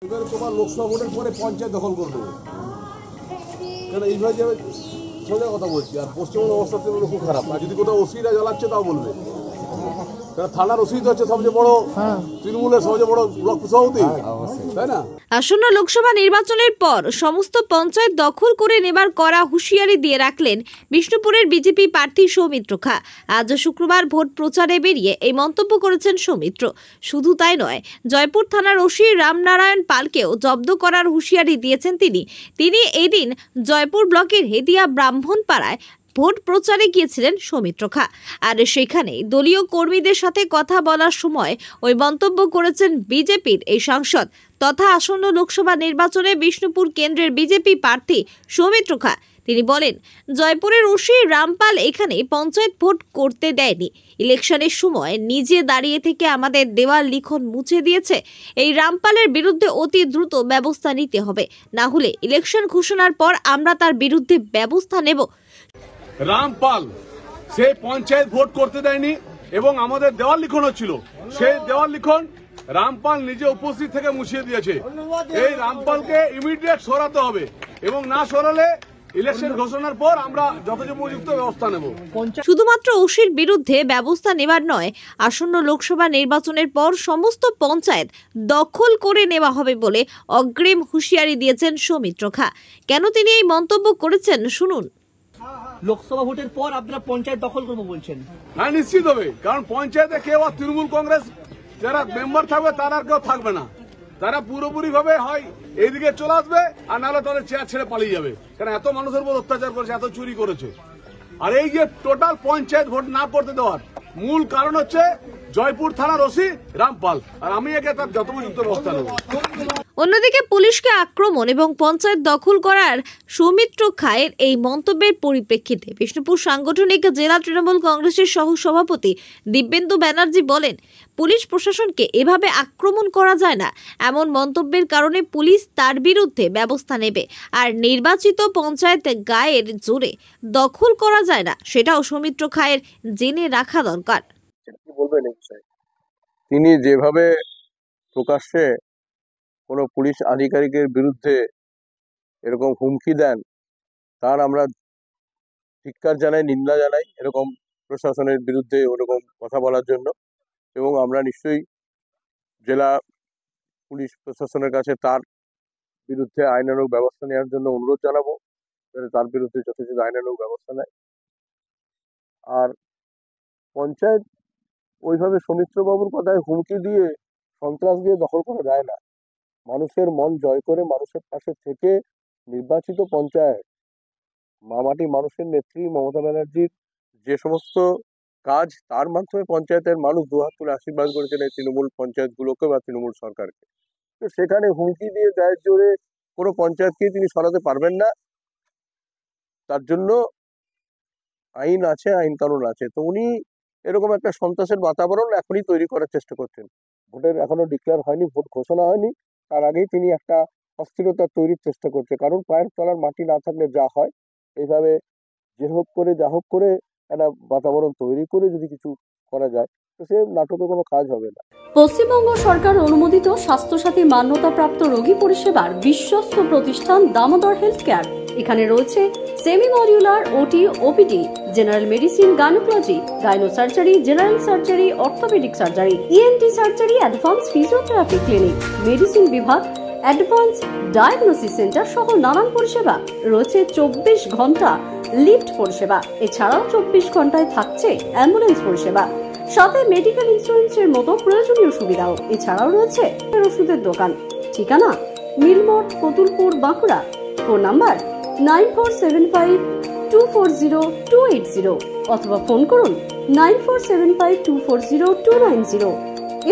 তোমার লোকসভা ভোটের পরে পঞ্চায়েত দখল করে দেবো, কেন এইভাবে সোজা কথা বলছি। আর পশ্চিমবঙ্গের অবস্থা খুব খারাপ, আর যদি কোথাও ওসিরা জ্বালাচ্ছে তাও বলবে, কারণ থানার ওসি তো হচ্ছে সবচেয়ে বড় তৃণমূলের সবচেয়ে বড় ব্লক সভাপতি, তাই না? আসন্ন লোকসভা নির্বাচনের পর সমস্ত পঞ্চায়েত দখল করে নেবার কড়া হুঁশিয়ারি দিয়ে রাখলেন বিষ্ণুপুরের বিজেপি প্রার্থী সৌমিত্র খা। আজ শুক্রবার ভোট প্রচারে বেরিয়ে এই মন্তব্য করেছেন সৌমিত্র। শুধু তাই নয়, জয়পুর থানার ওসি রামনারায়ণ পালকেও জব্দ করার হুঁশিয়ারি দিয়েছেন তিনি এদিন জয়পুর ব্লকের হেদিয়া ব্রাহ্মণপাড়ায় ভোট প্রচারে গিয়েছিলেন সৌমিত্র খা। আর সেখানে দলীয় কর্মীদের সাথে কথা বলার সময় ওই মন্তব্য করেছেন বিজেপির এই সাংসদ তথা আসন্ন লোকসভা নির্বাচনে বিষ্ণুপুর কেন্দ্রের বিজেপি প্রার্থী সৌমিত্র খা। তিনি বলেন, জয়পুরের ওসি রামপাল এখানে পঞ্চায়েত ভোট করতে দেয়নি। ইলেকশনের সময় নিজে দাঁড়িয়ে থেকে আমাদের দেওয়াল লিখন মুছে দিয়েছে। এই রামপালের বিরুদ্ধে অতি দ্রুত ব্যবস্থা নিতে হবে, না হলে ইলেকশন ঘোষণার পর আমরা তার বিরুদ্ধে ব্যবস্থা নেব। রামপাল সে পঞ্চায়েত ভোট করতে দেয়নি এবং আমাদের দেওয়াল লিখন ছিল, সেই দেওয়াল লিখন রামপাল নিজে উপস্থিত থেকে মুছিয়ে দিয়েছে। এই রামপালকে ইমিডিয়েট সরাতে হবে এবং না সরালে ইলেকশন ঘোষণার পর আমরা যথোপযুক্ত ব্যবস্থা নেব। শুধুমাত্র ওসির বিরুদ্ধে ব্যবস্থা নেবার নয়, আসন্ন লোকসভা নির্বাচনের পর সমস্ত পঞ্চায়েত দখল করে নেওয়া হবে বলে অগ্রিম হুঁশিয়ারি দিয়েছেন সৌমিত্র খা। কেন তিনি এই মন্তব্য করেছেন শুনুন। লোকসভা ভোটের পর আপনারা পঞ্চায়েত দখল করবো বলছেন? হ্যাঁ, নিশ্চিত হবে, কারণ পঞ্চায়েতে কেউ আর তৃণমূল কংগ্রেস যারা মেম্বার থাকবে তারা আর কেউ থাকবে না। তারা পুরোপুরি ভাবে হয় এইদিকে চলে আসবে, আর নাহলে তাদের চেয়ার ছেড়ে পালিয়ে যাবে, কারণ এত মানুষের উপর অত্যাচার করেছে, এত চুরি করেছে। আর এই যে টোটাল পঞ্চায়েত ভোট না করতে দেওয়ার মূল কারণ হচ্ছে জয়পুর থানার ওসি রামপাল, আর আমি একে তার যথোপযুক্ত ব্যবস্থা নেব। অন্যদিকে পুলিশকে আক্রমণ এবং পঞ্চায়েত দখল করার সৌমিত্র খায়ের এই মন্তব্যের পরিপ্রেক্ষিতে বিষ্ণুপুর সাংগঠনিক জেলা তৃণমূল কংগ্রেসের সহ সভাপতি দিব্যেন্দু ব্যানার্জি বলেন, পুলিশ প্রশাসনকে এভাবে আক্রমণ করা যায় না। এমন মন্তব্যের কারণে পুলিশ তার বিরুদ্ধে ব্যবস্থা নেবে। আর নির্বাচিত পঞ্চায়েত গায়ের জোরে দখল করা যায় না, সেটাও সৌমিত্র খায়ের জেনে রাখা দরকার। কি বলবেন এই বিষয়ে? তিনি যেভাবে প্রকাশ্যে কোনো পুলিশ আধিকারিকের বিরুদ্ধে এরকম হুমকি দেন, তার আমরা ধিক্কার জানাই, নিন্দা জানাই এরকম প্রশাসনের বিরুদ্ধে ওরকম কথা বলার জন্য। এবং আমরা নিশ্চয়ই জেলা পুলিশ প্রশাসনের কাছে তার বিরুদ্ধে আইনানুগ ব্যবস্থা নেওয়ার জন্য অনুরোধ জানাবো, যাতে তার বিরুদ্ধে যথেষ্ট আইনানুগ ব্যবস্থা নেয়। আর পঞ্চায়েত ওইভাবে সৌমিত্রবাবুর কথায় হুমকি দিয়ে, সন্ত্রাস দিয়ে দখল করা যায় না। মানুষের মন জয় করে মানুষের পাশে থেকে নির্বাচিত পঞ্চায়েত, মামাটি মানুষের নেত্রী মমতা ব্যানার্জির যে সমস্ত কাজ, তার মাধ্যমে পঞ্চায়েতের মানুষ দুহাত তুলে আশীর্বাদ করেছেন এই তৃণমূল পঞ্চায়েতগুলোকে বা তৃণমূল সরকারকে। তো সেখানে হুমকি দিয়ে গায়ের জোরে কোনো পঞ্চায়েতকেই তিনি সরাতে পারবেন না। তার জন্য আইন আছে, আইন কানুন আছে। তো উনি এরকম একটা সন্ত্রাসের বাতাবরণ এখনই তৈরি করার চেষ্টা করছেন। ভোটের এখনো ডিক্লেয়ার হয়নি, ভোট ঘোষণা হয়নি, তার আগেই তিনি একটা অস্থিরতা তৈরির চেষ্টা করছে। কারণ পায়ের তলার মাটি না থাকলে যা হয়, এইভাবে যে হোক করে যা হোক করে একটা বাতাবরণ তৈরি করে যদি কিছু করা যায়, তো সে নাটকে কোনো কাজ হবে না। পশ্চিমবঙ্গ সরকার অনুমোদিত স্বাস্থ্যসাথী মান্যতাপ্রাপ্ত রোগী পরিষেবার বিশ্বস্ত প্রতিষ্ঠান দামোদর হেলথ কেয়ার। এখানে রয়েছে semi modular OT, OPD, general medicine, gynaecology, gynae surgery, general surgery, orthopaedic surgery, ENT surgery, advance physiotherapy clinic, medicine বিভাগ, অ্যাডভান্স ডায়াগনোসিস সেন্টার সহ নানান পরিষেবা রয়েছে। 24 ঘন্টা লিফট পরিষেবা, এছাড়াও 24 ঘন্টায় থাকছে অ্যাম্বুলেন্স পরিষেবা, সাথে মেডিকেল ইন্স্যুরেন্সের মতো প্রয়োজনীয় সুবিধাও। এছাড়াও রয়েছে ওষুধের দোকান। ঠিকানা মিলমোড়, কতুলপুর, বাঁকুড়া। ফোন নাম্বার 9475240280 অথবা ফোন করুন 9475240290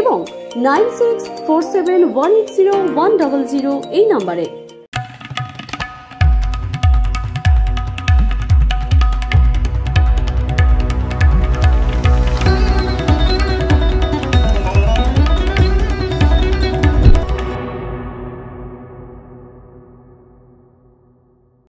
এবং 9647180100 এই নম্বরে।